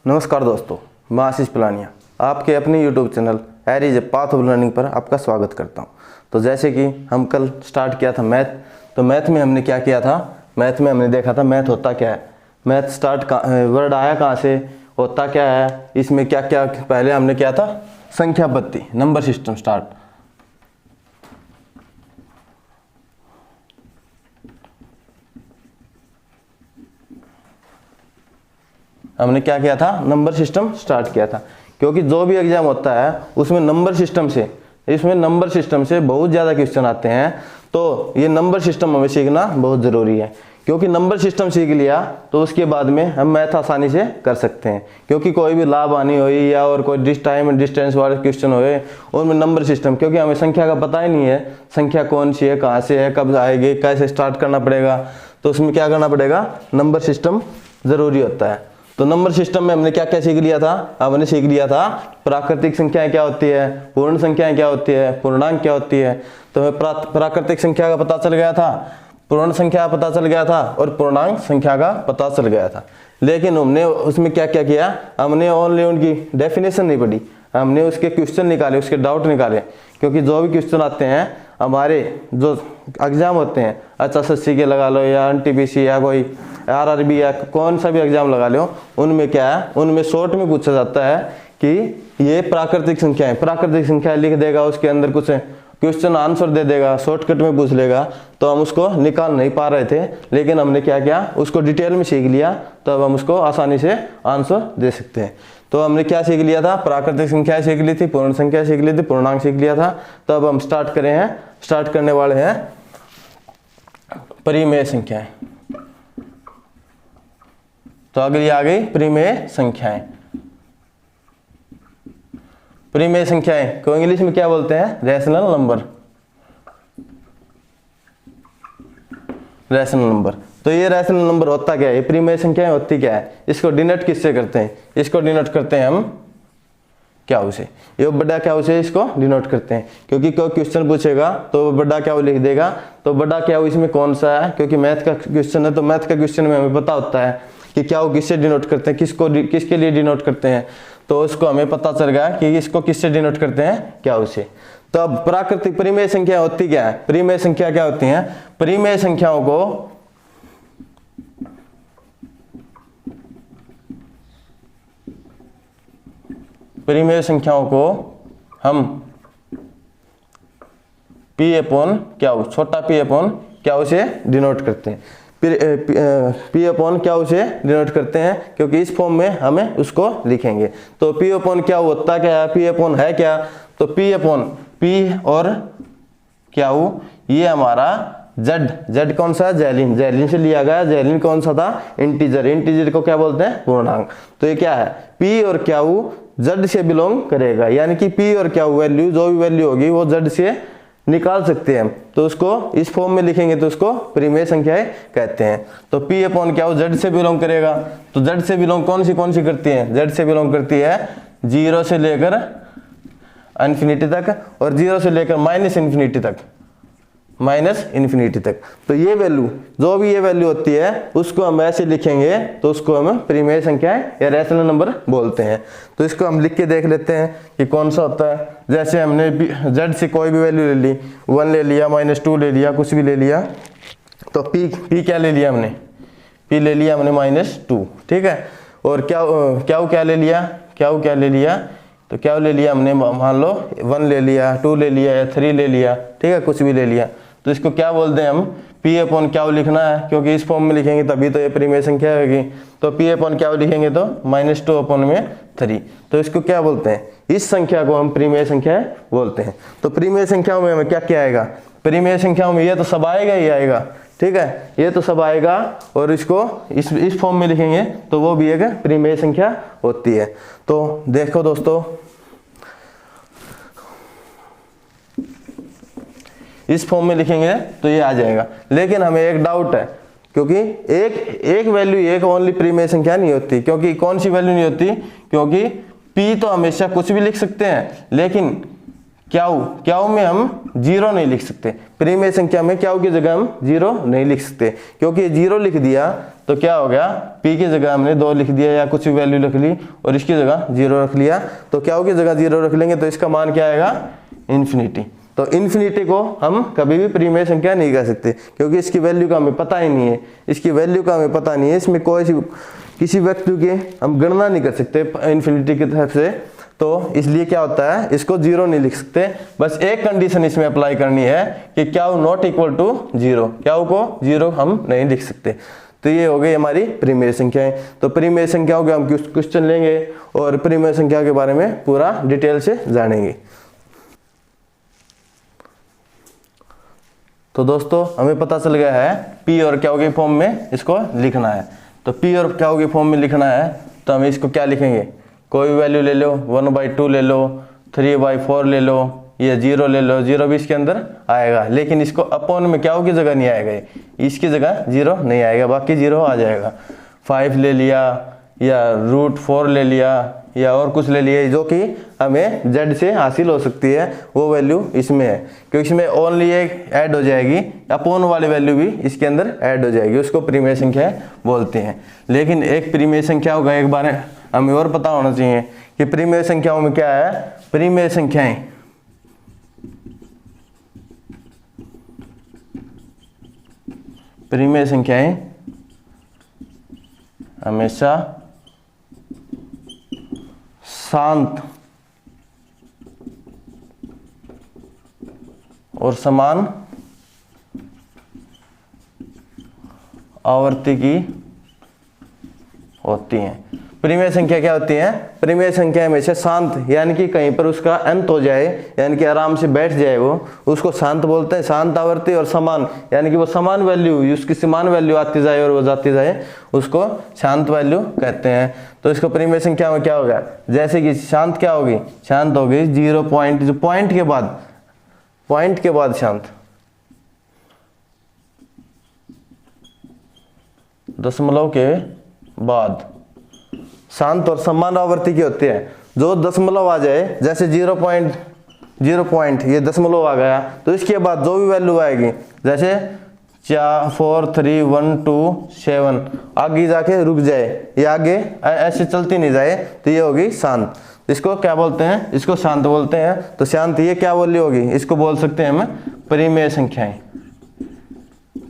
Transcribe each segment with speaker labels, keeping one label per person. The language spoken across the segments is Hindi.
Speaker 1: नमस्कार दोस्तों, मैं आशीष पलानिया आपके अपने YouTube channel एरिज a path of learning पर आपका स्वागत करता हूं। तो जैसे कि हम कल स्टार्ट किया था मैथ, तो मैथ में हमने क्या किया था, मैथ में हमने देखा था मैथ होता क्या है, मैथ स्टार्ट वर्ड आया कहाँ से, होता क्या है, इसमें क्या क्या पहले हमने किया था, संख्या पद्धति नंबर सिस्टम स्टार्ट। हमने क्या किया था, नंबर सिस्टम स्टार्ट किया था, क्योंकि जो भी एग्जाम होता है उसमें नंबर सिस्टम से बहुत ज़्यादा क्वेश्चन आते हैं। तो ये नंबर सिस्टम हमें सीखना बहुत ज़रूरी है, क्योंकि नंबर सिस्टम सीख लिया तो उसके बाद में हम मैथ आसानी से कर सकते हैं। क्योंकि कोई भी लाभ आनी हो या और कोई टाइम डिस्टेंस वाले क्वेश्चन होए उनमें नंबर सिस्टम, क्योंकि हमें संख्या का पता ही नहीं है, संख्या कौन सी है, कहाँ से है, कब आएगी, कैसे स्टार्ट करना पड़ेगा, तो उसमें क्या करना पड़ेगा, नंबर सिस्टम ज़रूरी होता है। तो नंबर सिस्टम में हमने क्या क्या सीख लिया था, हमने सीख लिया था प्राकृतिक संख्याएं क्या होती है, पूर्ण संख्याएं क्या होती है, पूर्णांक क्या होती है। तो हमें प्राकृतिक संख्या का पता चल गया था, पूर्ण संख्या का पता चल गया था और पूर्णांक संख्या का पता चल गया था। लेकिन हमने उसमें क्या क्या किया, हमने ओनली उनकी डेफिनेशन नहीं पढ़ी, हमने उसके क्वेश्चन निकाले, उसके डाउट निकाले। क्योंकि जो भी क्वेश्चन आते हैं हमारे जो एग्जाम होते हैं, HSSC के लगा लो या NTPC या कोई RRB या कौन सा भी एग्जाम लगा लो, उनमें क्या है, उनमें शॉर्ट में पूछा जाता है कि ये प्राकृतिक संख्या है, प्राकृतिक संख्या लिख देगा, उसके अंदर कुछ क्वेश्चन आंसर दे देगा, शॉर्टकट में पूछ लेगा। तो हम उसको निकाल नहीं पा रहे थे, लेकिन हमने क्या किया, उसको डिटेल में सीख लिया, तो अब हम उसको आसानी से आंसर दे सकते हैं। तो हमने क्या सीख लिया था, प्राकृतिक संख्या सीख ली थी, पूर्ण संख्या सीख ली थी, पूर्णांक सीख लिया था। तो अब हम स्टार्ट करने वाले हैं परिमेय संख्याएं। तो अगली आ गई परिमेय संख्याएं। परिमेय संख्याएं को इंग्लिश में क्या बोलते हैं, रैशनल नंबर, रैशनल नंबर। तो ये रैशनल नंबर होता क्या है, ये परिमेय संख्याएं होती क्या है, इसको डिनोट किससे करते हैं, इसको डिनोट करते हैं हम क्या से, ये बड़ा क्या से इसको डिनोट करते हैं। क्योंकि कोई क्वेश्चन पूछेगा तो बड़ा क्या लिख देगा, तो बड़ा क्या इसमें कौन सा है, क्योंकि मैथ का क्वेश्चन है, तो मैथ का क्वेश्चन में हमें पता होता है कि क्या किससे डिनोट करते हैं, किसके लिए डिनोट करते हैं। तो उसको हमें पता चल गया कि इसको किससे डिनोट करते हैं, क्या उसे। तो अब प्राकृतिक परिमेय संख्या होती क्या है, परिमेय संख्या क्या होती है, परिमेय संख्याओं को हम P अपॉन क्या, छोटा P अपॉन क्या से डिनोट करते हैं, P अपॉन क्या से डिनोट करते हैं, क्योंकि इस फॉर्म में हमें उसको लिखेंगे। तो P अपॉन क्या होता क्या है, P अपॉन है क्या, तो P अपॉन P और क्या ये हमारा Z कौन सा, जेलिन से लिया गया, जेलिन कौन सा था, इंटीजर को क्या बोलते हैं, पूर्णांक। तो ये क्या है, P और क्या Z से बिलोंग करेगा, यानी कि P और क्या वैल्यू, जो भी वैल्यू होगी वो Z से निकाल सकते हैं। तो उसको इस फॉर्म में लिखेंगे तो उसको परिमेय संख्याएं कहते हैं। तो P अपॉन क्या Z से बिलोंग करेगा, तो Z से बिलोंग कौन सी करती है, Z से बिलोंग करती है 0 से लेकर इन्फिनिटी तक और 0 से लेकर माइनस इन्फिनिटी तक। तो ये वैल्यू, जो भी ये वैल्यू होती है उसको हम ऐसे लिखेंगे तो उसको हम परिमेय संख्याएं या रैशनल नंबर बोलते हैं। तो इसको हम लिख के देख लेते हैं कि कौन सा होता है। जैसे हमने Z से कोई भी वैल्यू ले ली, 1 ले लिया, -2 ले लिया, कुछ भी ले लिया, तो P क्या ले लिया हमने, P ले लिया हमने -2, ठीक है। और क्या ले लिया, तो क्या ले लिया हमने, मान लो 1 ले लिया, 2 ले लिया या 3 ले लिया, ठीक है, कुछ भी ले लिया। तो इसको क्या बोलते हैं हम, P अपॉन क्या लिखना है, क्योंकि इस फॉर्म में लिखेंगे तभी तो ये परिमेय संख्या होगी। तो P अपॉन क्या लिखेंगे तो -2 अपॉन में 3। तो इसको क्या बोलते हैं, इस संख्या को हम परिमेय संख्या बोलते हैं। तो परिमेय संख्याओं में हमें क्या क्या आएगा, परिमेय संख्याओं में ये तो सब आएगा ही आएगा, ठीक है, ये तो सब आएगा। और इसको इस फॉर्म में लिखेंगे तो वो भी एक परिमेय संख्या होती है। तो देखो दोस्तों, इस फॉर्म में लिखेंगे तो ये आ जाएगा। लेकिन हमें एक डाउट है, क्योंकि एक वैल्यू, एक ओनली परिमेय संख्या नहीं होती। क्योंकि कौन सी वैल्यू नहीं होती, क्योंकि P तो हमेशा कुछ भी लिख सकते हैं, लेकिन क्या में हम 0 नहीं लिख सकते। परिमेय संख्या में क्या की जगह हम 0 नहीं लिख सकते, क्योंकि 0 लिख दिया तो क्या हो गया, p की जगह हमने 2 लिख दिया या कुछ भी वैल्यू रख ली और इसकी जगह 0 रख लिया, तो क्या होगी, जगह 0 रख लेंगे तो इसका मान क्या आएगा, इन्फिनिटी। तो इन्फिनिटी को हम कभी भी प्रीमेय संख्या नहीं कह सकते क्योंकि इसकी वैल्यू का हमें पता ही नहीं है, इसकी वैल्यू का हमें पता नहीं है, इसमें कोई किसी वैल्यू की हम गणना नहीं कर सकते इन्फिनिटी की तरफ से, तो इसलिए क्या होता है, इसको 0 नहीं लिख सकते। बस एक कंडीशन इसमें अप्लाई करनी है कि क्या नॉट इक्वल टू 0, क्या को 0 हम नहीं लिख सकते। तो ये हो गई हमारी प्रीमेय संख्याएं। तो प्रीमेय संख्याओं के हम क्वेश्चन लेंगे और प्रीमेय संख्या के बारे में पूरा डिटेल से जानेंगे। तो दोस्तों हमें पता चल गया है p और क्या के फॉर्म में इसको लिखना है। तो p और क्या के फॉर्म में लिखना है तो हम इसको क्या लिखेंगे, कोई भी वैल्यू ले लो, 1/2 ले लो, 3/4 ले लो, ये 0 ले लो, 0 भी इसके अंदर आएगा, लेकिन इसको अपॉन में क्या की जगह नहीं आएगा, इसकी जगह 0 नहीं आएगा, बाकी 0 आ जाएगा। 5 ले लिया या √4 ले लिया या और कुछ ले लिया जो कि हमें z से हासिल हो सकती है, वो वैल्यू इसमें है क्योंकि इसमें ओनली एक ऐड हो जाएगी, अपॉन वाली वैल्यू भी इसके अंदर ऐड हो जाएगी, उसको प्रीमेय संख्या बोलते हैं। लेकिन एक प्रीमेय संख्या होगा, एक बार हमें और पता होना चाहिए कि प्रीमेय संख्याओं में क्या है, प्रीमेय संख्याएं प्रीमेय संख्याएं हमेशा शांत और समान आवर्ती की होती हैं। प्रीमेय संख्या क्या होती है, प्रीमेय संख्या हमेशा शांत, यानी कि कहीं पर उसका अंत हो जाए, यानी कि आराम से बैठ जाए वो, उसको शांत बोलते हैं, शांत आवर्ती। और समान, यानी कि वो समान वैल्यू, उसकी समान वैल्यू आती जाए और वो जाती जाए, उसको शांत वैल्यू कहते हैं। तो इसको प्रीमेय संख्या में क्या होगा, जैसे कि शांत क्या होगी, शांत होगी 0 पॉइंट, जो पॉइंट के बाद शांत, दशमलव के बाद शांत और समान आवर्ती की होती है। जो दशमलव आ जाए, जैसे 0 पॉइंट ये दशमलव आ गया, तो इसके बाद जो भी वैल्यू आएगी, जैसे 4 3 1 2 7 आगे जाके रुक जाए, ये आगे ऐसे चलती नहीं जाए, तो ये होगी शांत। इसको क्या बोलते हैं, इसको शांत बोलते हैं। तो शांत ये क्या वैल्यू होगी, इसको बोल सकते हैं हम प्रीमेय संख्याएं,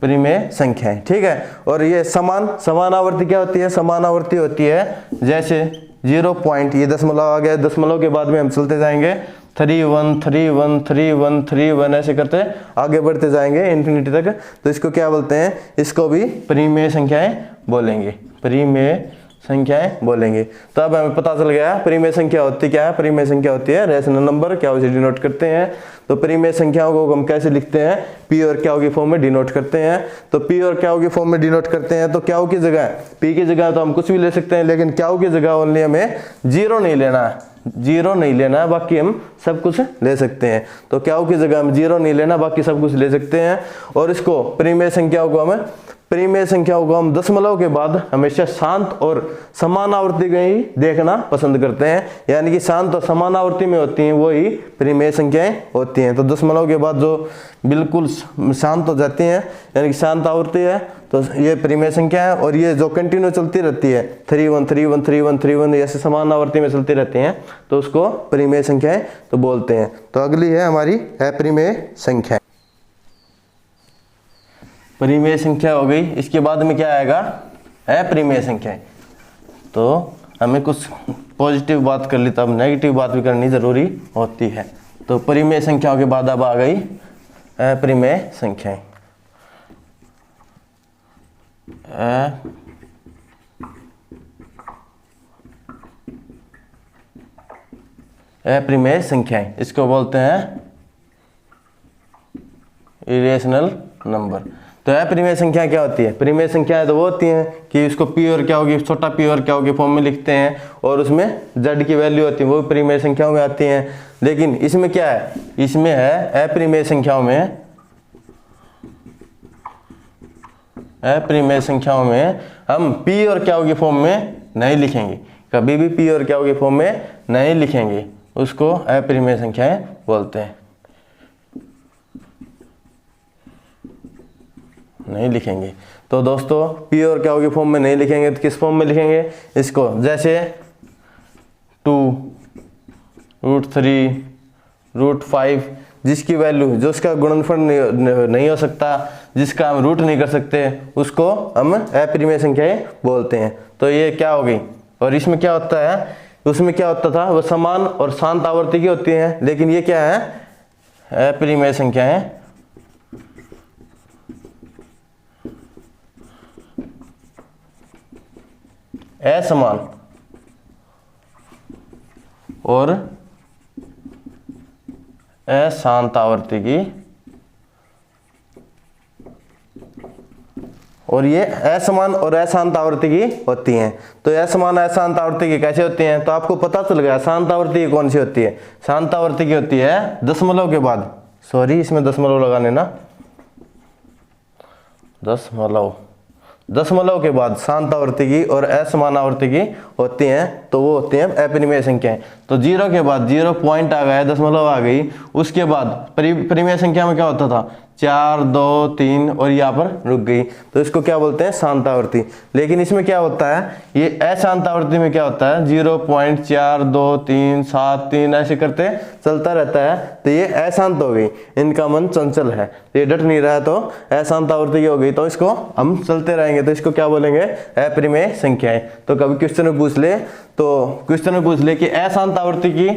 Speaker 1: प्रीमेय संख्याएं, ठीक है। और ये समान आवर्ती क्या होती है, समान आवर्ती होती है जैसे 0 पॉइंट, ये दशमलव आ गया, दशमलव के बाद में हम चलते जाएंगे 3 1 3 1 3 1 3 1 ऐसे करते आगे बढ़ते जाएंगे इन्फिनिटी तक। तो इसको क्या बोलते हैं, इसको भी प्रीमेय संख्याएं बोलेंगे, प्रीमेय संख्याएं बोलेंगे। तो अब हमें पता चल गया प्रीमेय संख्या होती क्या है, प्रीमेय संख्या होती है रेशनल नंबर, क्या उसे डिनोट करते हैं। तो प्रीमेय संख्याओं को हम कैसे लिखते हैं, p और क्या की फॉर्म में डिनोट करते हैं। तो p और क्या की फॉर्म में डिनोट करते हैं, तो क्या की जगह, p की जगह तो हम कुछ भी ले सकते हैं, लेकिन क्या की जगह ओनली हमें 0 नहीं लेना है, 0 नहीं लेना है, बाकी हम सब कुछ ले सकते हैं। तो क्या की जगह हम 0 नहीं लेना, बाकी सब कुछ ले सकते हैं। और इसको प्रीमेय संख्याओं को हम दशमलव के बाद हमेशा शांत और समान आवर्ती का ही देखना पसंद करते हैं, यानी कि शांत और समान आवर्ती में होती हैं वो ही प्रीमेय संख्याएं होती हैं। तो दशमलव के बाद जो बिल्कुल शांत हो जाती हैं, यानी कि शांत आवर्ती है, तो ये प्रीमेय संख्या है। और ये जो कंटिन्यू चलती रहती है 3 1 3 1 3 1 3 1 ऐसे समान आवर्ती में चलती रहती हैं, तो उसको प्रीमेय संख्याएं तो बोलते हैं। तो अगली है हमारी अप्रीमेय संख्या। प्रीमेय संख्या हो गई, इसके बाद में क्या आएगा, अप्रीमेय संख्या। तो हमें कुछ पॉजिटिव बात कर ली, तब नेगेटिव बात भी करनी जरूरी होती है। तो प्रीमेय संख्याओं के बाद अब आ गई अप्रीमेय संख्याएं। अप्रीमेय संख्याएं, इसको बोलते हैं इरेशनल नंबर। तो अप्रीमेय संख्या क्या होती है, प्रीमेय संख्या तो वो होती हैं कि उसको p और क्या होगी, छोटा p और क्या होगी फॉर्म में लिखते हैं, और उसमें z की वैल्यू होती है, वो प्रीमेय संख्याओं में आती हैं। लेकिन इसमें क्या है, इसमें है अप्रीमेय संख्याओं में हम p और क्या होगी फॉर्म में नहीं लिखेंगे, कभी भी p और क्या होगी फॉर्म में नहीं लिखेंगे, उसको अप्रीमेय संख्याएं बोलते हैं, नहीं लिखेंगे। तो दोस्तों पी और क्या होगी फॉर्म में नहीं लिखेंगे तो किस फॉर्म में लिखेंगे इसको, जैसे 2√3√5 जिसकी वैल्यू, जो उसका गुणनफल नहीं हो सकता, जिसका हम रूट नहीं कर सकते, उसको हम अपरिमेय संख्याएं बोलते हैं। तो ये क्या हो गई। और इसमें क्या होता है, उसमें क्या होता था, वो समान और शांत आवर्ती की होती हैं, लेकिन ये क्या है, अपरिमेय संख्याएं असमान और अशांत आवर्ती की, और ये असमान और अशांत आवर्ती की होती हैं। तो असमान अशांत आवर्ती की कैसे होती हैं, तो आपको पता चल गया शांत आवर्ती की कौन सी होती है। शांत आवर्ती की होती है दशमलव के बाद, सॉरी इसमें दशमलव लगाने ना, दशमलव के बाद शांत आवर्ती की और असमान आवर्ती की होती हैं, तो वो होती हैं अपरिमेय संख्याएं। तो 0 के बाद 0 पॉइंट आ गया, दशमलव आ गई, उसके बाद परिमेय संख्या में क्या होता था 4 2 3 और यहाँ पर रुक गई, तो इसको क्या बोलते हैं शांत आवर्ती। लेकिन इसमें क्या होता है, ये अशांत आवर्ती में क्या होता है 0.4 2 3 7 3 ऐसे करते चलता रहता है, तो ये अशांत हो गई, इनका मन चंचल है, ये डट नहीं रहा है, तो अशांत आवर्ती की हो गई, तो इसको हम चलते रहेंगे, तो इसको क्या बोलेंगे अपरिमेय संख्याएं। तो कभी क्वेश्चन में पूछ ले, तो क्वेश्चन में पूछ ले कि अशांत आवर्ती की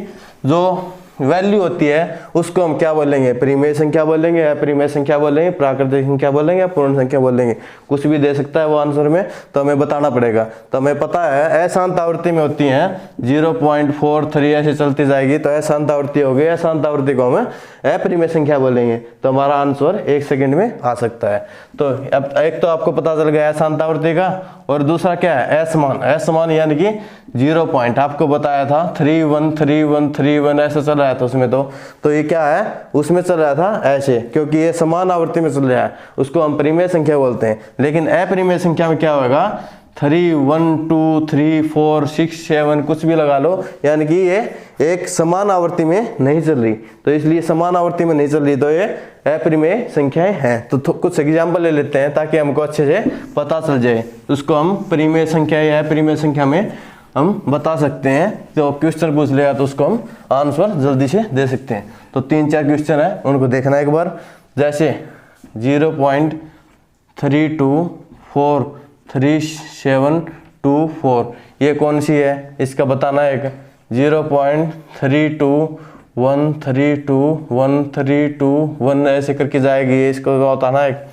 Speaker 1: जो वैल्यू होती है उसको हम क्या बोलेंगे, परिमेय संख्या बोलेंगे, अपरिमेय संख्या बोलेंगे, प्राकृतिक संख्या बोलेंगे, पूर्ण संख्या बोलेंगे, कुछ भी दे सकता है वो आंसर में, तो हमें बताना पड़ेगा। तो हमें पता है अशांत आवर्ती में होती हैं 0.43 ऐसे चलती जाएगी, तो अशांत आवर्ती हो गई, अशांत आवर्ती को हम अपरिमेय संख्या बोलेंगे, तो हमारा आंसर 1 सेकंड में आ सकता है। तो अब एक तो आपको पता चल गया अशांत आवर्ती का, और दूसरा क्या है असमान, असमान यानी कि 0 पॉइंट, आपको बताया था 3 1 3 1 3 1 ऐसे चल रहा है, तो उसमें तो ये क्या है, उसमें चल रहा था ऐसे, क्योंकि ये समान आवर्ती में चल रहा है, उसको हम परिमेय संख्या बोलते हैं। लेकिन अपरिमेय संख्या में क्या होगा 3 1 2 3 4 6 7 कुछ भी लगा लो, यानी कि ये एक समान आवर्ती में नहीं चल रही, तो इसलिए समान आवर्ती में नहीं चल रही, तो ये अपरिमेय संख्याएं हैं। तो कुछ एग्जाम्पल ले लेते हैं ताकि हमको अच्छे से पता चल जाए, उसको हम परिमेय संख्या या अपरिमेय संख्या में हम बता सकते हैं। तो क्वेश्चन पूछ लेगा तो उसको हम आंसर जल्दी से दे सकते हैं। तो 3-4 क्वेश्चन है, उनको देखना एक बार, जैसे 0.324374 ये कौन सी है, इसका बताना है। एक 0.32132132 ऐसे करके जाएगी, इसको बताना है।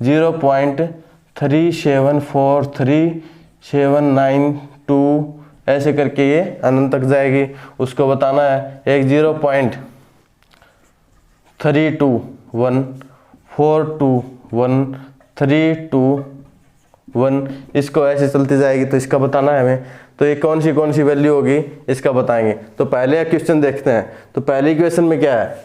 Speaker 1: 0.3743792 ऐसे करके ये अनंत तक जाएगी, उसको बताना है। एक 0.32142132 इसको ऐसे चलती जाएगी, तो इसका बताना है हमें। तो ये कौन सी वैल्यू होगी इसका बताएंगे। तो पहले क्वेश्चन देखते हैं। तो पहले क्वेश्चन में क्या है,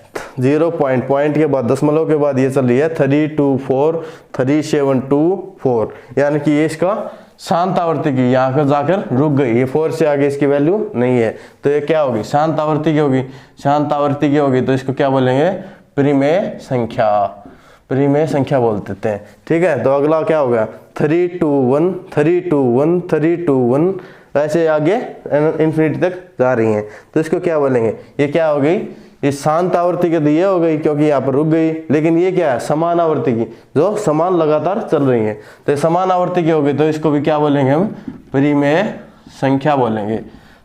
Speaker 1: 0 पॉइंट के बाद दशमलव के बाद ये चल रही है 3243724, यानी कि ये इसका शांत आवर्ती की, यहाँ पर जाकर रुक गई, ये 4 से आगे इसकी वैल्यू नहीं है, तो ये क्या होगी शांत आवर्ती की होगी। शांत आवर्ती की होगी तो इसको क्या बोलेंगे परिमेय संख्या, परिमेय संख्या बोल देते हैं। ठीक है, तो अगला क्या होगा 321 321 321 ऐसे आगे इन्फिनिटी तक जा रही हैं, तो इसको क्या बोलेंगे, ये क्या हो गई, ये शांत आवर्ती की तो ये हो गई क्योंकि यहाँ पर रुक गई। लेकिन ये क्या है समान आवर्ती की, जो समान लगातार चल रही है, तो समान आवर्ती की हो गई, तो इसको भी क्या बोलेंगे हम परिमेय संख्या बोलेंगे।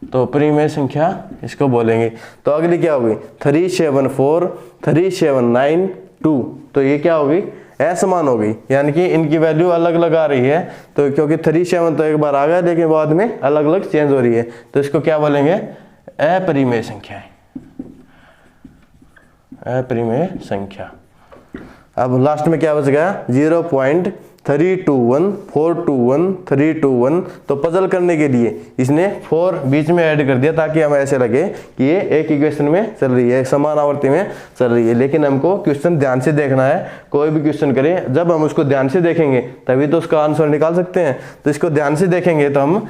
Speaker 1: तो परिमेय संख्या इसको बोलेंगे। तो अगली क्या होगी 374 3792, तो ये क्या होगी असमान हो गई, यानी कि इनकी वैल्यू अलग अलग आ रही है। तो क्योंकि 37 तो एक बार आ गया, लेकिन बाद में अलग अलग चेंज हो रही है, तो इसको क्या बोलेंगे अपरिमेय संख्या, अपरिमेय संख्या। अब लास्ट में क्या बच गया 0.321421 तो पजल करने के लिए इसने 4 बीच में ऐड कर दिया, ताकि हमें ऐसे लगे कि ये एक ही क्वेश्चन में चल रही है, समान आवर्ती में चल रही है। लेकिन हमको क्वेश्चन ध्यान से देखना है, कोई भी क्वेश्चन करें जब हम उसको ध्यान से देखेंगे तभी तो उसका आंसर निकाल सकते हैं। तो इसको ध्यान से देखेंगे तो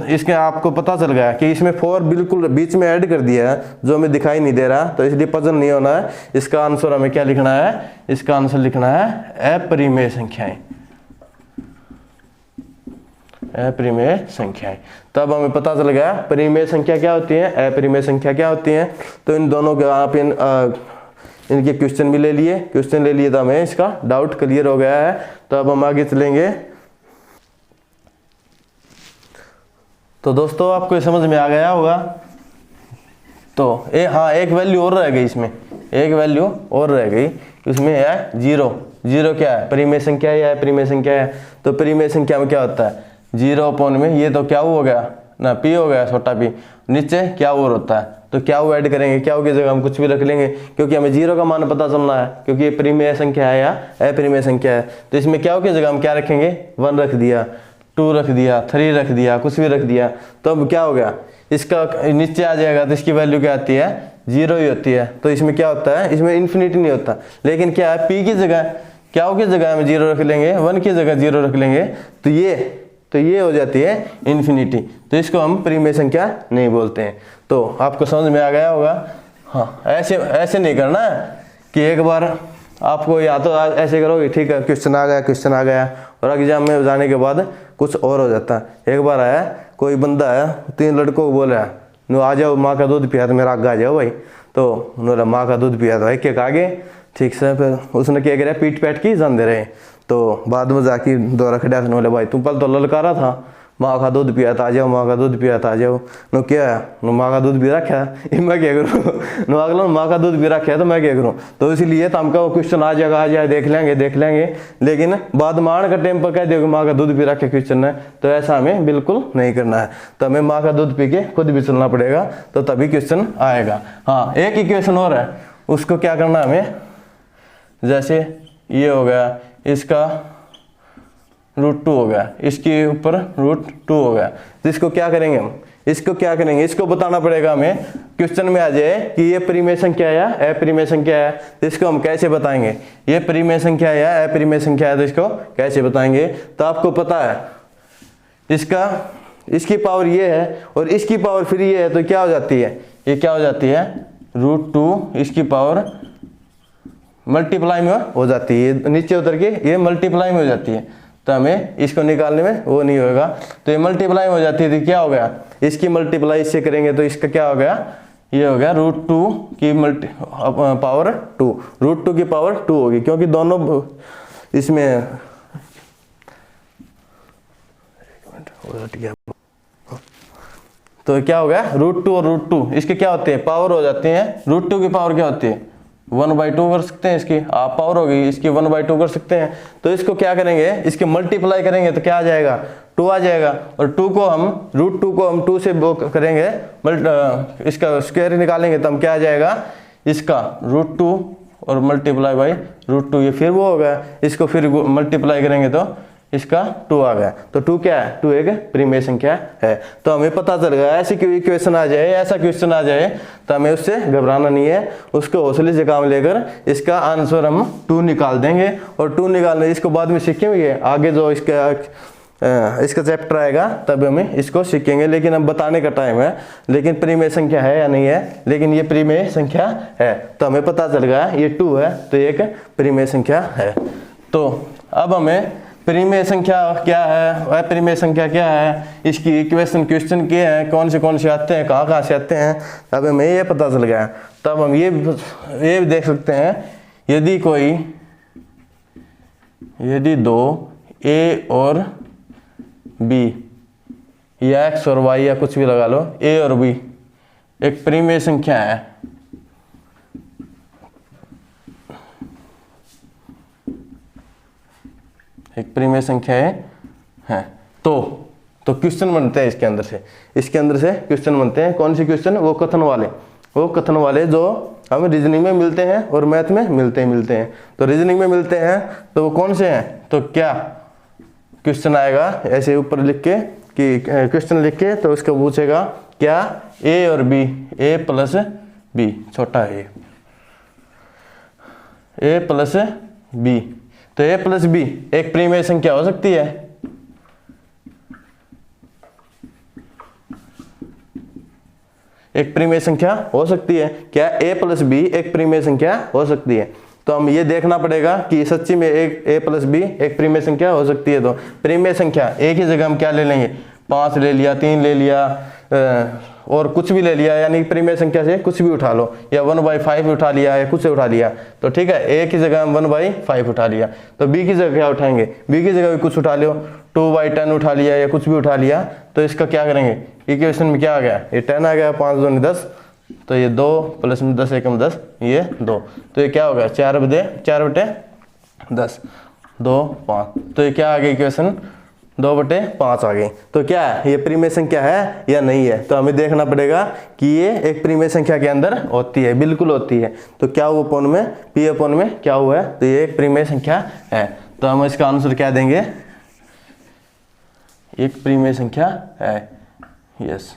Speaker 1: इसके आपको पता चल गया कि इसमें 4 बिल्कुल बीच में ऐड कर दिया है, जो हमें दिखाई नहीं दे रहा, तो इसलिए पजल नहीं होना है। इसका आंसर हमें क्या लिखना है, इसका आंसर लिखना है अपरिमेय संख्याएं, अपरिमेय संख्याएं। तब हमें पता चल गया परिमेय संख्या क्या होती है, अपरिमेय संख्या क्या होती है। तो इन दोनों के आप इनके क्वेश्चन भी ले लिए, क्वेश्चन ले लिए तो हमें इसका डाउट क्लियर हो गया है। तो अब हम आगे चलेंगे। तो दोस्तों आपको ये समझ में आ गया होगा। तो हाँ एक वैल्यू और रह गई इसमें, एक वैल्यू और रह गई इसमें है जीरो। जीरो क्या है, परिमेय संख्या है या अपरिमेय संख्या है। तो परिमेय संख्या में क्या होता है, 0 में ये तो क्या हो गया ना, पी हो गया छोटा पी, नीचे क्या और होता है। तो क्या वो ऐड करेंगे, क्या की जगह हम कुछ भी रख लेंगे, क्योंकि हमें 0 का मान पता चलना है, क्योंकि ये परिमेय संख्या है या अपरिमेय संख्या है। तो इसमें क्या की जगह हम क्या रखेंगे, 1 रख दिया, 2 रख दिया, 3 रख दिया, कुछ भी रख दिया। तो अब क्या हो गया, इसका नीचे आ जाएगा तो इसकी वैल्यू क्या आती है, 0 ही होती है। तो इसमें क्या होता है, इसमें इन्फिनिटी नहीं होता। लेकिन क्या है, पी की जगह क्या की जगह हम 0 रख लेंगे, 1 की जगह 0 रख लेंगे, तो ये हो जाती है इन्फिनिटी। तो इसको हम परिमेय संख्या नहीं बोलते हैं। तो आपको समझ में आ गया होगा। हाँ ऐसे नहीं करना है कि एक बार आपको या तो ऐसे करोगे ठीक है क्वेश्चन आ गया और एग्जाम में जाने के बाद कुछ और हो जाता है। एक बार आया कोई बंदा है, 3 लड़कों को बोला नो आ जाओ माँ का दूध पिया, तो मेरा आगे आ जाओ भाई। तो उन्होंने माँ का दूध पिया, तो एक एक आगे ठीक से, फिर उसने क्या करा, पीट पैट की जान दे रहे। तो बाद में जाके दो रखड़ा था, बोले भाई तुम पल तो ललकारा था, माँ का दूध पिया था आ जाओ, माँ का दूध पिया था आ जाओ। नो क्या है, नो माँ का दूध भी रखा है, मैं क्या करूँ, नो अगला माँ का दूध भी रखा है तो मैं क्या करूँ। तो इसीलिए तो हमका वो क्वेश्चन आ जाए देख लेंगे, लेकिन बाद में आने का टाइम पर कह दो माँ का दूध भी रखे क्वेश्चन है, तो ऐसा हमें बिल्कुल नहीं करना है। तो हमें माँ का दूध पी के खुद भी चलना पड़ेगा, तो तभी क्वेश्चन आएगा। हाँ एक ही क्वेश्चन और है, उसको क्या करना हमें, जैसे ये हो गया, इसका √2 हो गया, इसके ऊपर √2 हो गया। तो इसको क्या करेंगे हम, इसको बताना पड़ेगा हमें। क्वेश्चन में आ जाए कि ये परिमेय संख्या है या अपरिमेय संख्या है, तो इसको हम कैसे बताएंगे, ये परिमेय संख्या है या अपरिमेय संख्या है, तो इसको कैसे बताएंगे। तो आपको पता है इसकी पावर ये है और इसकी पावर फिर ये है, तो क्या हो जाती है, ये क्या हो जाती है, √2 इसकी पावर मल्टीप्लाई में हो जाती है, नीचे उतर के ये मल्टीप्लाई में हो जाती है। तो हमें इसको निकालने में वो नहीं होगा, तो ये मल्टीप्लाई हो जाती है। तो क्या हो गया, इसकी मल्टीप्लाई इससे करेंगे तो इसका क्या हो गया, ये हो गया √2 की पावर 2, √2 की पावर 2 होगी, क्योंकि दोनों इसमें तो क्या हो गया, √2 और √2 इसके क्या होते हैं, पावर हो जाते हैं। √2 की पावर क्या होती है, 1/2 कर सकते हैं, इसकी आप पावर होगी, इसकी 1/2 कर सकते हैं। तो इसको क्या करेंगे, इसके मल्टीप्लाई करेंगे तो क्या आ जाएगा, 2 आ जाएगा। और 2 को हम √2 को हम 2 से करेंगे, इसका स्क्वायर निकालेंगे तो हम क्या आ जाएगा, इसका √2 और मल्टीप्लाई बाई √2, ये फिर वो होगा, इसको फिर मल्टीप्लाई करेंगे तो इसका 2 आ गया। तो 2 क्या है, 2 एक परिमेय संख्या है। तो हमें पता चल गया, ऐसे कोई क्वेश्चन आ जाए, ऐसा क्वेश्चन आ जाए तो हमें उससे घबराना नहीं है, उसको हौसले से काम लेकर इसका आंसर हम 2 निकाल देंगे। और 2 निकालने इसको बाद में सीखेंगे, आगे जो इसका चैप्टर आएगा तब हमें इसको सीखेंगे, लेकिन अब बताने का टाइम है। लेकिन परिमेय संख्या है या नहीं है, लेकिन ये परिमेय संख्या है, तो हमें पता चल गया ये 2 है तो एक परिमेय संख्या है। तो अब हमें परिमेय संख्या क्या है, अपरिमेय संख्या क्या है, इसकी क्वेश्चन क्या है, कौन से आते हैं, कहाँ से आते हैं, अब हमें ये पता चल गया। तब हम ये भी देख सकते हैं, यदि 2 A और B या X और Y या कुछ भी लगा लो, A और B एक परिमेय संख्या है, एक परिमेय संख्या है तो क्वेश्चन बनते हैं इसके अंदर से क्वेश्चन बनते हैं। कौन से क्वेश्चन, वो कथन वाले जो हम रीजनिंग में मिलते हैं और मैथ में मिलते हैं। तो रीजनिंग में मिलते हैं तो वो कौन से हैं, तो क्या क्वेश्चन आएगा ऐसे ऊपर लिख के कि क्वेश्चन लिख के, तो उसको पूछेगा क्या A और B, A प्लस B छोटा है, A प्लस B, तो A प्लस B एक परिमेय संख्या हो सकती है। एक परिमेय संख्या हो सकती है क्या, A प्लस B एक परिमेय संख्या हो सकती है। तो हम ये देखना पड़ेगा कि सच्ची में एक a प्लस बी एक प्रीमेय संख्या हो सकती है। तो प्रीमेय संख्या एक ही जगह हम क्या ले लेंगे, 5 ले लिया, 3 ले लिया और कुछ भी ले लिया, यानी प्रीमेय संख्या से कुछ भी उठा लो, या 1/5 उठा लिया या कुछ से उठा लिया, तो ठीक है। a की जगह हम 1/5 उठा लिया, तो b की जगह क्या उठाएंगे, b की जगह भी कुछ उठा लो, 2/10 उठा लिया या कुछ भी उठा लिया। तो इसका क्या करेंगे, इक्वेशन में क्या आ गया, ये 10 आ गया, 5 दूनी 10, तो ये 2 प्लस में 10 एकम 10, ये 2, तो ये क्या हो गया 4/10, 2 5, तो ये क्या आ गई इक्वेशन 2/5 आ गई। तो क्या है, ये प्रीमेय संख्या है या नहीं है, तो हमें देखना पड़ेगा कि ये एक प्रीमेय संख्या के अंदर होती है, बिल्कुल होती है। तो क्या हुआ अपॉन में, p अपॉन में क्या हुआ है, तो ये एक प्रीमेय संख्या है। तो हम इसका आंसर क्या देंगे, एक प्रीमेय संख्या है, यस।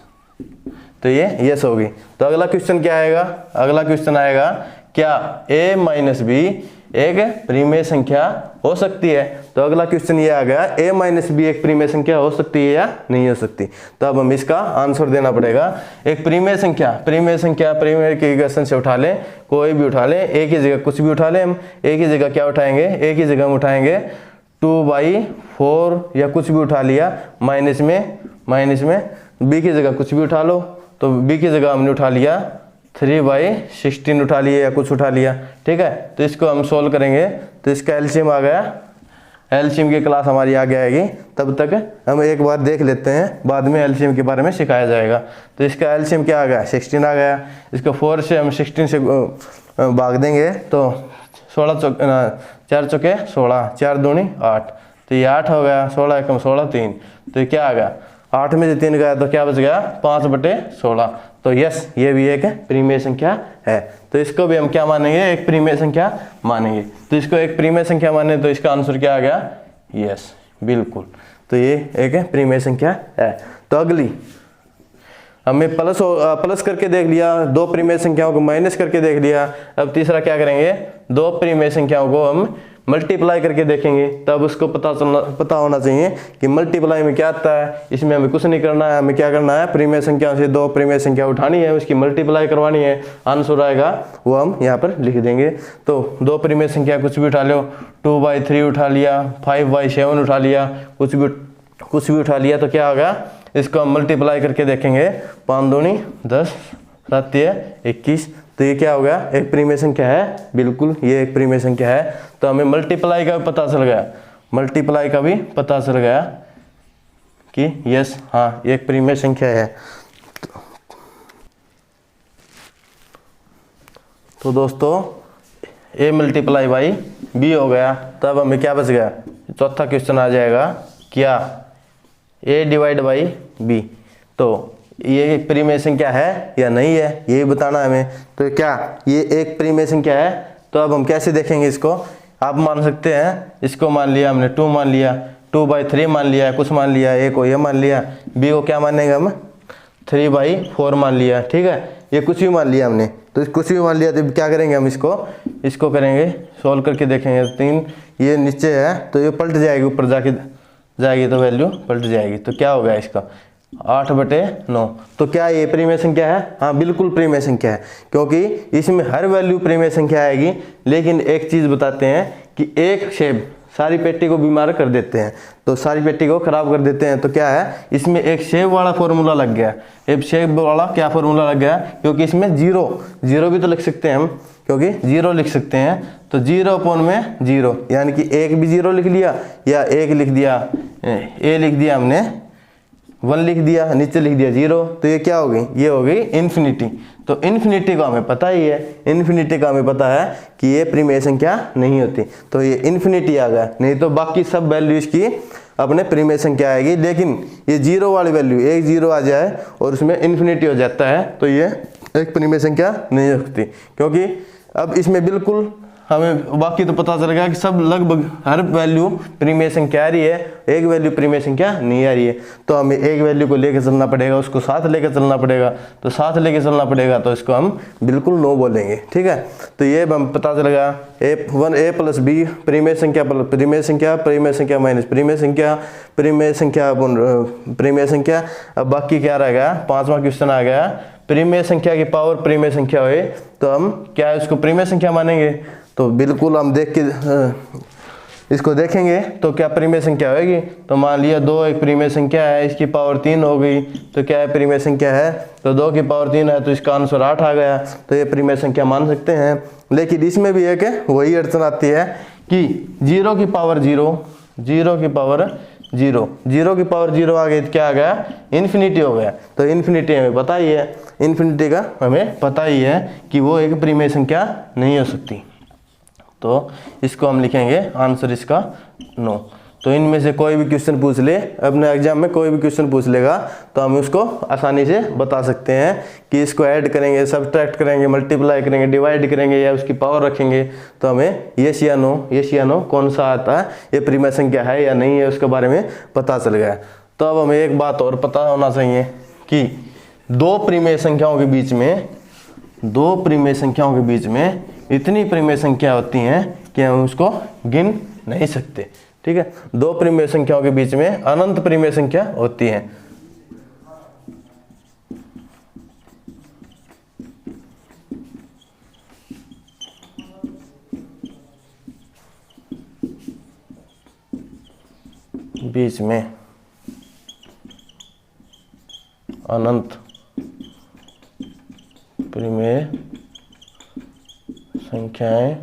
Speaker 1: तो ये यस होगी। तो अगला क्वेश्चन क्या आएगा, अगला क्वेश्चन आएगा क्या a माइनस बी एक प्रीमेय संख्या हो सकती है। तो अगला क्वेश्चन ये आ गया, a माइनस बी एक प्रीमेय संख्या हो सकती है या नहीं हो सकती। तो अब हम इसका आंसर देना पड़ेगा। एक प्रीमेय संख्या प्रीमेय के इक्वेशन से उठा लें, कोई भी उठा लें, a की जगह कुछ भी उठा लें, हम a की जगह क्या उठाएंगे, a की जगह हम उठाएंगे 2/4 या कुछ भी उठा लिया, माइनस में b की जगह कुछ भी उठा लो, तो b की जगह हमने उठा लिया 3/16 उठा लिया या कुछ उठा लिया, ठीक है। तो इसको हम सोल्व करेंगे, तो इसका एलसीएम आ गया, एलसीएम की क्लास हमारी आगे आएगी, तब तक हम एक बार देख लेते हैं, बाद में एलसीएम के बारे में सिखाया जाएगा। तो इसका एलसीएम क्या आ गया, 16 आ गया। इसको 4 से हम 16 से भाग देंगे, तो 4 चौके 16, 4 दूनी 8, तो ये 8 हो गया, 16 एकम 16 3, तो ये क्या आ गया, 8 में से 3 गया तो क्या बच गया 5/16। तो यस, ये भी एक प्रीमेय संख्या है। तो इसको भी हम क्या मानेंगे, एक प्रीमेय संख्या मानेंगे। तो इसको एक प्रीमेय संख्या माने, तो इसका आंसर क्या आ गया, यस, बिल्कुल। तो ये एक प्रीमेय संख्या है। तो अगली हमें प्लस करके देख लिया, 2 प्रीमेय संख्याओं को माइनस करके देख लिया। अब तीसरा क्या करेंगे, 2 प्रीमेय संख्याओं को हम मल्टीप्लाई करके देखेंगे। तब उसको पता होना चाहिए कि मल्टीप्लाई में क्या आता है। इसमें हमें कुछ नहीं करना है, हमें क्या करना है, प्रीमेय संख्या से 2 प्रीमेय संख्या उठानी है, उसकी मल्टीप्लाई करवानी है, आंसर आएगा वो हम यहाँ पर लिख देंगे। तो 2 प्रीमेय संख्या कुछ भी उठा लो, 2/3 उठा लिया, 5/7 उठा लिया, कुछ भी उठा लिया, तो क्या होगा, इसको हम मल्टीप्लाई करके देखेंगे, 5 दूनी 10, 7 21, तो ये क्या हो गया, एक प्रीमेय संख्या है, बिल्कुल ये एक प्रीमेय संख्या है। तो हमें मल्टीप्लाई का भी पता चल गया, कि यस, हाँ, एक प्रीमेय संख्या है। तो दोस्तों a मल्टीप्लाई बाई b हो गया। तब हमें क्या बच गया, चौथा क्वेश्चन आ जाएगा, क्या a डिवाइड बाई b। तो ये एक प्रीमेय संख्या है या नहीं है, यही बताना है हमें। तो क्या ये एक प्रीमेय संख्या है। तो अब हम कैसे देखेंगे इसको, आप मान सकते हैं, इसको मान लिया हमने 2 मान लिया, 2/3 मान लिया, कुछ मान लिया, a को ये मान लिया, b को क्या मानेंगे हम 3/4 मान लिया, ठीक है। ये कुछ भी मान लिया हमने, तो कुछ भी मान लिया, तो क्या करेंगे हम इसको करेंगे सोल्व करके देखेंगे। 3 ये नीचे है, तो ये पलट जाएगी, ऊपर जाएगी तो वैल्यू पलट जाएगी। तो क्या हो गया इसका 8/9। तो क्या ये प्रीमेय संख्या है, हाँ बिल्कुल प्रीमेय संख्या है, क्योंकि इसमें हर वैल्यू प्रीमेय संख्या आएगी। लेकिन एक चीज़ बताते हैं कि एक शेप सारी पेटी को बीमार कर देते हैं, तो सारी पेटी को खराब कर देते हैं। तो क्या है, इसमें एक शेप वाला फॉर्मूला लग गया, एक शेप वाला क्या फॉर्मूला लग गया, क्योंकि इसमें जीरो भी तो लिख सकते हैं हम, क्योंकि 0 लिख सकते हैं। तो 0/0, यानी कि एक भी 0 लिख लिया, या एक लिख दिया, a लिख दिया हमने, 1 लिख दिया, नीचे लिख दिया 0, तो ये क्या हो गई, ये हो गई इन्फिनिटी। तो इन्फिनिटी का हमें पता ही है, इन्फिनिटी का हमें पता है कि ये प्रीमेय संख्या नहीं होती। तो ये इन्फिनिटी आ गया, नहीं तो बाकी सब वैल्यूज की अपने प्रीमेय संख्या आएगी। लेकिन ये 0 वाली वैल्यू, एक 0 आ जाए और उसमें इन्फिनिटी हो जाता है, तो ये एक प्रीमेय संख्या नहीं हो सकती। क्योंकि अब इसमें बिल्कुल हमें बाकी तो पता चल गया कि सब लगभग हर वैल्यू प्रीमेय संख्या आ रही है, एक वैल्यू प्रीमेय संख्या नहीं आ रही है। तो हमें एक वैल्यू को लेकर चलना पड़ेगा, उसको साथ लेकर चलना पड़ेगा। तो साथ लेकर चलना पड़ेगा, तो इसको हम बिल्कुल नो बोलेंगे, ठीक है। तो ये हम पता चल गया, a प्लस b प्रीमेय संख्या प्लस प्रीमेय संख्या माइनस प्रीमेय संख्या। अब बाकी क्या रह गया, 5वां क्वेश्चन आ गया, प्रीमेय संख्या की पावर प्रीमेय संख्या हुए तो हम क्या है उसको प्रीमेय संख्या मानेंगे। तो बिल्कुल हम देख के इसको देखेंगे तो क्या परिमेय संख्या होगी। तो मान लिया 2 एक परिमेय संख्या है, इसकी पावर 3 हो गई, तो क्या है परिमेय संख्या है, तो 2 की पावर 3 है, तो इसका आंसर 8 आ गया, तो ये परिमेय संख्या मान सकते हैं। लेकिन इसमें भी एक वही अड़चन आती है कि 0 की पावर 0, 0 की पावर 0, 0 की पावर 0 आ गई तो क्या आ गया, इन्फिनिटी हो गया। तो इन्फिनिटी हमें पता ही है, इन्फिनिटी का हमें पता ही है कि वो एक परिमेय संख्या नहीं हो सकती। तो इसको हम लिखेंगे आंसर इसका 9। तो इनमें से कोई भी क्वेश्चन पूछ ले, अपने एग्जाम में कोई भी क्वेश्चन पूछ लेगा तो हम उसको आसानी से बता सकते हैं कि इसको ऐड करेंगे, सब्ट्रैक्ट करेंगे, मल्टीप्लाई करेंगे, डिवाइड करेंगे या उसकी पावर रखेंगे तो हमें यस या नो कौन सा आता है, ये परिमेय संख्या है या नहीं है, उसके बारे में पता चल गया। तो अब हमें एक बात और पता होना चाहिए कि दो परिमेय संख्याओं के बीच में इतनी परिमेय संख्या होती हैं कि हम उसको गिन नहीं सकते। ठीक है, 2 परिमेय संख्याओं के बीच में अनंत परिमेय संख्या होती है। बीच में अनंत परिमेय संख्याएं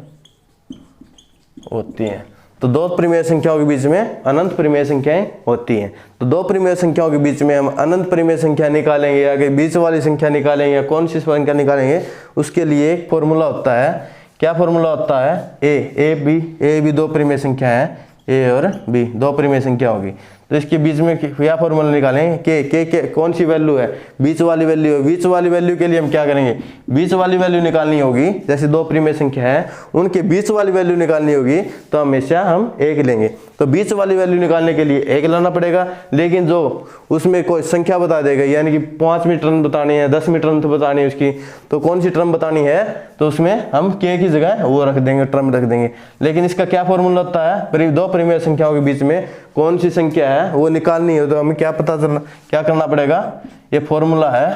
Speaker 1: होती हैं। तो 2 परिमेय संख्याओं के बीच में अनंत परिमेय संख्याएं होती हैं। तो 2 परिमेय संख्याओं के बीच में हम अनंत परिमेय संख्या निकालेंगे या कि बीच वाली संख्या निकालेंगे या कौन सी संख्या निकालेंगे, उसके लिए एक फॉर्मूला होता है। क्या फॉर्मूला होता है, ए बी 2 परिमेय संख्या है, ए और बी 2 परिमेय संख्या होगी। तो इसके बीच में क्या फॉर्मूला निकालेंगे, के कौन सी वैल्यू है, बीच वाली वैल्यू है। बीच वाली वैल्यू के लिए हम क्या करेंगे, बीच वाली वैल्यू निकालनी होगी। जैसे 2 परिमेय संख्या है, उनके बीच वाली वैल्यू निकालनी होगी तो हमेशा हम 1 लेंगे। तो बीच वाली वैल्यू निकालने के लिए 1 लाना पड़ेगा। लेकिन जो उसमें कोई संख्या बता देगा, यानी कि 5वीं टर्म बतानी है, 10वीं टर्म तो बतानी है उसकी, तो कौन सी टर्म बतानी है, तो उसमें हम के की जगह वो रख देंगे, टर्म रख देंगे। लेकिन इसका क्या फॉर्मूला होता है, 2 परिमेय संख्याओं के बीच में कौन सी संख्या है वो निकालनी है। तो हमें क्या करना पड़ेगा, ये फॉर्मूला है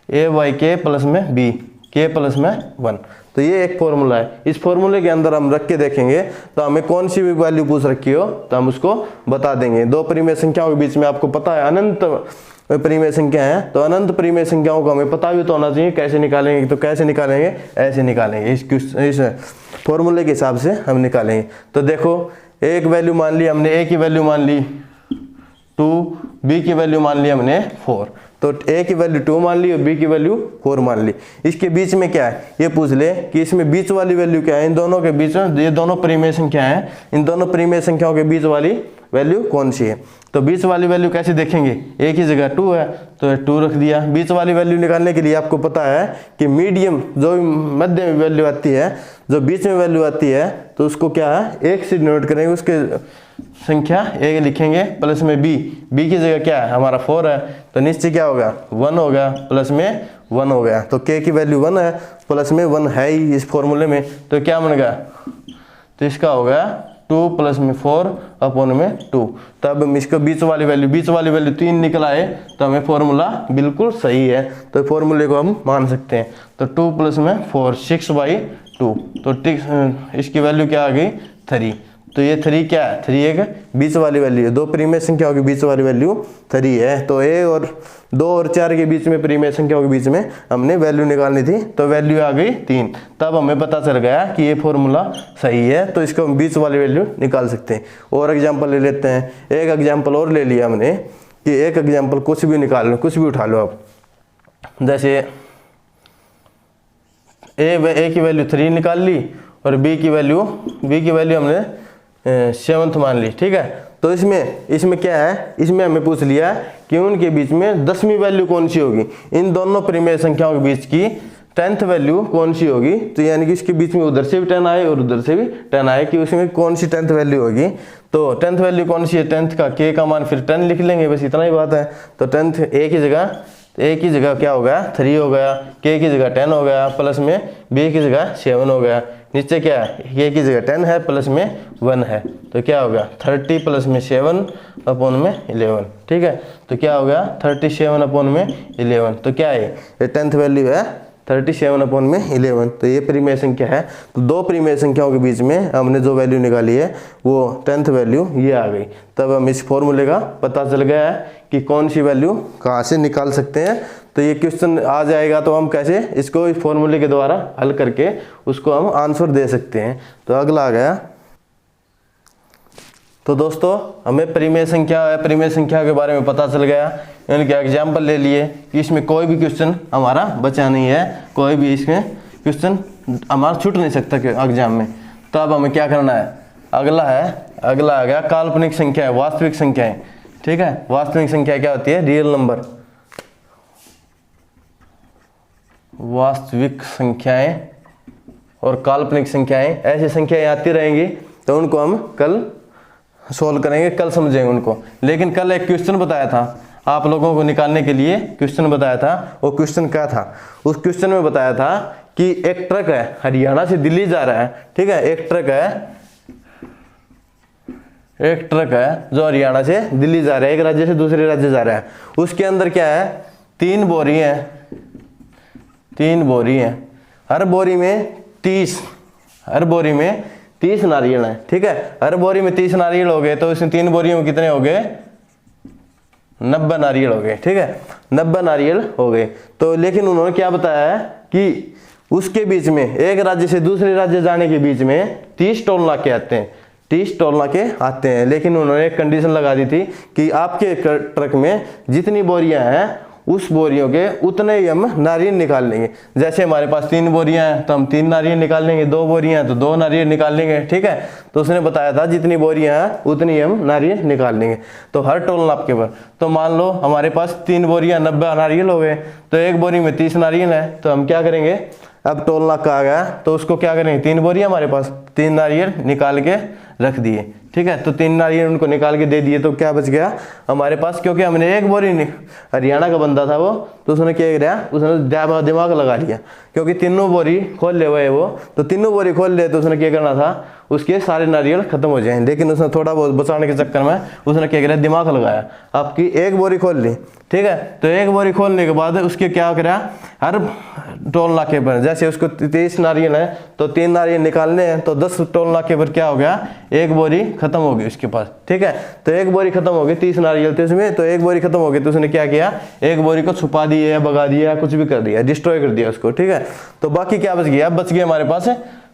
Speaker 1: ए बाई के प्लस में बी, के प्लस में 1। तो ये एक फॉर्मूला है। इस फॉर्मूले के अंदर हम रख के देखेंगे तो हमें कौन सी भी वैल्यू पूछ रखी हो तो हम उसको बता देंगे। 2 परिमेय संख्याओं के बीच में आपको पता है अनंत परिमेय संख्या है, तो अनंत परिमेय संख्याओं को हमें पता भी तो होना चाहिए। कैसे निकालेंगे, तो कैसे निकालेंगे, ऐसे निकालेंगे, इस फॉर्मूले के हिसाब से हम निकालेंगे। तो देखो, एक वैल्यू मान ली हमने, ए की वैल्यू मान ली 2, बी की वैल्यू मान ली हमने 4। तो ए की वैल्यू 2 मान ली और बी की वैल्यू 4 मान ली। इसके बीच में क्या है ये पूछ ले कि इसमें बीच वाली वैल्यू क्या है, इन दोनों के बीच में, ये दोनों परिमेय संख्या है, इन दोनों परिमेय संख्याओं के बीच वाली वैल्यू कौन सी है। तो बीच वाली वैल्यू कैसे देखेंगे, ए की जगह 2 है तो 2 रख दिया। बीच वाली वैल्यू निकालने के लिए आपको पता है कि मीडियम जो मध्य में वैल्यू आती है, जो बीच में वैल्यू आती है, तो उसको क्या है 1 से डिनोट करेंगे, उसके संख्या 1 लिखेंगे, प्लस में बी की जगह क्या है हमारा 4 है, तो नीचे क्या होगा 1 हो गया, प्लस में 1 हो गया। तो के की वैल्यू 1 है, प्लस में 1 है ही इस फॉर्मूले में, तो क्या बन गया, तो इसका हो गया 2 प्लस में 4 अपॉन में 2। तब हम इसको बीच वाली वैल्यू 3 निकल आए तो हमें फॉर्मूला बिल्कुल सही है, तो फॉर्मूले को हम मान सकते हैं। तो 2 प्लस में 4 6/2, तो इसकी वैल्यू क्या आ गई 3। तो ये 3 क्या है, 3 एक बीच वाली वैल्यू है, 2 परिमेय संख्याओं के बीच वाली वैल्यू 3 है। तो ए और 2 और 4 के बीच में परिमेय संख्याओं के बीच में हमने वैल्यू निकालनी थी, तो वैल्यू आ गई 3। तब हमें पता चल गया कि ये फॉर्मूला सही है, तो इसको हम बीच वाली वैल्यू निकाल सकते हैं। और एग्जाम्पल ले लेते हैं, एक एग्जाम्पल और ले लिया हमने कि एक एग्जाम्पल कुछ भी निकाल लो, कुछ भी उठा लो आप। जैसे ए की वैल्यू 3 निकाल ली और बी की वैल्यू हमने 7th मान ली, ठीक है। तो इसमें क्या है, इसमें हमें पूछ लिया कि उनके बीच में 10वीं वैल्यू कौन सी होगी, इन दोनों परिमेय संख्याओं के बीच की 10th वैल्यू कौन सी होगी। तो यानी कि इसके बीच में उधर से भी 10 आए और उधर से भी 10 आए कि उसमें कौन सी 10th वैल्यू होगी। तो 10th वैल्यू कौन सी है, 10th का के का मान फिर 10 लिख लेंगे, बस इतना ही बात है। तो 10th ए की जगह क्या हो गया 3 हो गया, के की जगह 10 हो गया, प्लस में बी की जगह 7 हो गया। नीचे क्या है, के की जगह 10 है, प्लस में 1 है, तो क्या हो गया 30 प्लस में 7 अपॉन में 11, ठीक है। तो क्या हो गया 37 अपॉन में 11, तो क्या है ये 10th वैल्यू है 37/11, तो ये परिमेय संख्या है। तो दो परिमेय संख्याओं के बीच में हमने जो वैल्यू निकाली है वो 10th वैल्यू ये आ गई। तब हम इस फॉर्मूले का पता चल गया है कि कौन सी वैल्यू कहाँ से निकाल सकते हैं। तो ये क्वेश्चन आ जाएगा तो हम कैसे इसको इस फॉर्मूले के द्वारा हल करके उसको हम आंसर दे सकते हैं। तो अगला आ गया, तो दोस्तों हमें परिमेय संख्या के बारे में पता चल गया। इनके एग्जाम्पल ले लिए कि इसमें कोई भी क्वेश्चन हमारा बचा नहीं है, कोई भी इसमें क्वेश्चन हमारा छूट नहीं सकता एग्जाम में। तो अब हमें क्या करना है, अगला आ गया काल्पनिक संख्या है, वास्तविक संख्याएं। ठीक है, वास्तविक संख्या क्या होती है, रियल नंबर। वास्तविक संख्याएं और काल्पनिक संख्याएं, ऐसी संख्याएं आती रहेंगी तो उनको हम कल सोल्व करेंगे, कल समझेंगे उनको। लेकिन कल एक क्वेश्चन बताया था आप लोगों को निकालने के लिए, क्वेश्चन बताया था। वो क्वेश्चन क्या था, उस क्वेश्चन में बताया था कि एक ट्रक है हरियाणा से दिल्ली जा रहा है। ठीक है, एक ट्रक है जो हरियाणा से दिल्ली जा रहा है, एक राज्य से दूसरे राज्य जा रहा है। उसके अंदर क्या है, 3 बोरी है। हर बोरी में 30 नारियल है। ठीक है, हर बोरी में 30 नारियल हो गए तो इसमें 3 बोरियों में कितने हो गए, 90 नारियल हो गए। ठीक है, 90 नारियल हो गए। तो लेकिन उन्होंने क्या बताया है कि उसके बीच में, एक राज्य से दूसरे राज्य जाने के बीच में 30 टोल नाके आते हैं। लेकिन उन्होंने एक कंडीशन लगा दी थी कि आपके ट्रक में जितनी बोरियां हैं उस बोरियों के उतने ही हम नारियल निकाल लेंगे। जैसे हमारे पास 3 बोरियां हैं तो हम 3 नारियल निकाल लेंगे, 2 बोरियां हैं तो 2 नारियल निकाल लेंगे। ठीक है, तो उसने बताया था जितनी बोरियां हैं उतनी हम नारियल निकाल लेंगे। तो हर टोल नाप के पर, तो मान लो हमारे पास 3 बोरियां 90 नारियल हो गए, तो एक बोरी में 30 नारियल है। तो हम क्या करेंगे, अब टोल नाका आ गया तो उसको क्या करेंगे, 3 बोरियां हमारे पास, 3 नारियल निकाल के रख दिए। ठीक है, तो 3 नारियल उनको निकाल के दे दिए। तो क्या बच गया हमारे पास, क्योंकि हमने एक बोरी, हरियाणा का बंदा था वो, तो उसने क्या किया, उसने दिमाग लगा लिया, क्योंकि तीनों बोरी खोल ले हुए वो, तो तीनों बोरी खोल ले तो उसने क्या करना था, उसके सारे नारियल खत्म हो जाए। लेकिन उसने थोड़ा बहुत बचाने के चक्कर में उसने क्या किया, दिमाग लगाया, आपकी एक बोरी खोल ली। ठीक है, तो एक बोरी खोलने के बाद उसके क्या करा, हर टोल नाके पर, जैसे उसको 30 नारियल है तो 3 नारियल निकालने हैं, तो 10 टोल नाके पर क्या हो गया, एक बोरी खत्म हो गई उसके पास। ठीक है, तो एक बोरी खत्म हो गई, 30 नारियल थे उसमें, तो एक बोरी खत्म हो गई तो उसने क्या किया, एक बोरी को छुपा दिया या भगा दिया या कुछ भी कर दिया, डिस्ट्रॉय कर दिया उसको। ठीक है, तो बाकी क्या बच गया, बच गया हमारे पास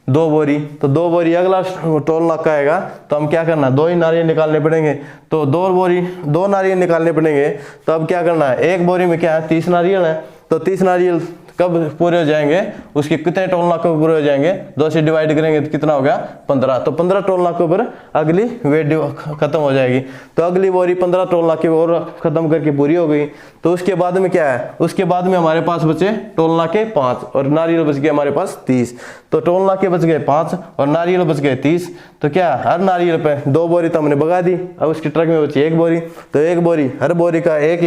Speaker 1: 2 बोरी। तो 2 बोरी अगला टोल नाका आएगा तो हम क्या करना, 2 ही नारियल निकालने पड़ेंगे। तो 2 नारियल निकालने पड़ेंगे। तो अब क्या करना है, एक बोरी में क्या है, 30 नारियल है, तो 30 नारियल कब पूरे हो जाएंगे, उसके कितने टोल नाकों पूरे हो जाएंगे, 2 से डिवाइड करेंगे तो कितना होगा, 15। तो 15 टोल नाकों पर अगली वेट खत्म हो जाएगी। तो अगली बोरी 15 टोल नाके और खत्म करके पूरी हो गई। तो उसके बाद में क्या है, उसके बाद में हमारे पास बचे टोल नाके 5 और नारियल बच गए हमारे पास 30। तो टोल नाके बच गए 5 और नारियल बच गए 30। तो क्या, हर नारियल पे 2 बोरी तो हमने भगा दी, अब उसके ट्रक में बची 1 बोरी। तो 1 बोरी, हर बोरी का एक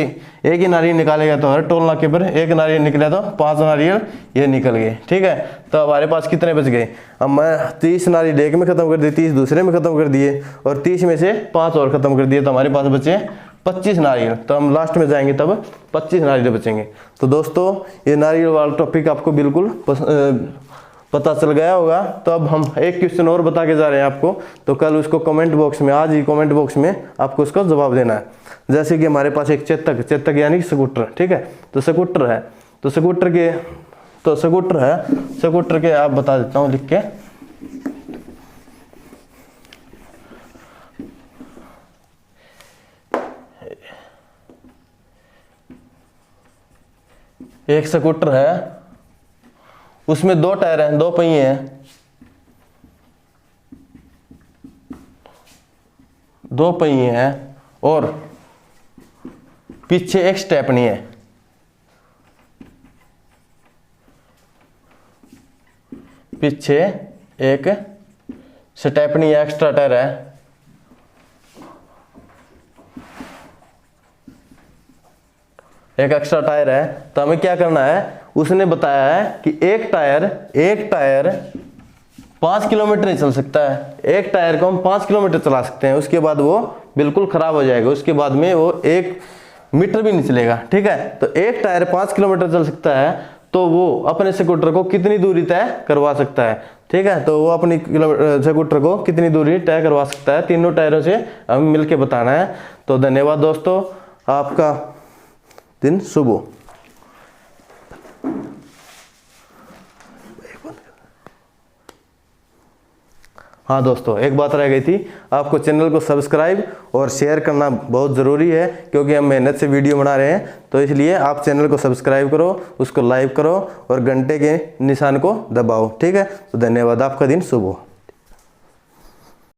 Speaker 1: ही नारियल निकालेगा, तो हर टोल नाके पर 1 नारियल निकला तो 5 नारियल ये निकल गए। ठीक है, तो हमारे पास कितने बच गए, अब मैं 30 नारियल एक में खत्म कर दिए, 30 दूसरे में खत्म कर दिए और 30 में से 5 और खत्म कर दिए, तो हमारे पास बचे 25 नारियल। तो हम लास्ट में जाएंगे तब 25 नारियल बचेंगे। तो दोस्तों ये नारियल वाला टॉपिक आपको बिल्कुल पता चल गया होगा। तो अब हम एक क्वेश्चन और बता के जा रहे हैं आपको, तो कल उसको कमेंट बॉक्स में, आज ही कमेंट बॉक्स में आपको उसका जवाब देना है। जैसे कि हमारे पास एक चेतक यानी स्कूटर, ठीक है, तो स्कूटर है, तो स्कूटर के आप बता देता हूँ लिख के, एक स्कूटर है, उसमें 2 टायर हैं, 2 पहिए हैं, 2 पहिए हैं और पीछे एक स्टेपनी है। पीछे एक स्टेपनी एक्स्ट्रा टायर है, एक एक्स्ट्रा टायर है। तो हमें क्या करना है, उसने बताया है कि एक टायर 5 किलोमीटर ही चल सकता है। एक टायर को हम 5 किलोमीटर चला सकते हैं, उसके बाद वो बिल्कुल खराब हो जाएगा, उसके बाद में वो 1 मीटर भी नहीं चलेगा। ठीक है, तो एक टायर 5 किलोमीटर चल सकता है, तो वो अपने स्कूटर को कितनी दूरी तय करवा सकता है। ठीक है, तो वो अपनी स्कूटर को कितनी दूरी तय करवा सकता है, तीनों टायरों से हमें मिलके बताना है। तो धन्यवाद दोस्तों, आपका दिन शुभ हो। हाँ दोस्तों, एक बात रह गई थी, आपको चैनल को सब्सक्राइब और शेयर करना बहुत ज़रूरी है, क्योंकि हम मेहनत से वीडियो बना रहे हैं। तो इसलिए आप चैनल को सब्सक्राइब करो, उसको लाइक करो और घंटे के निशान को दबाओ। ठीक है, तो धन्यवाद, आपका दिन शुभ हो।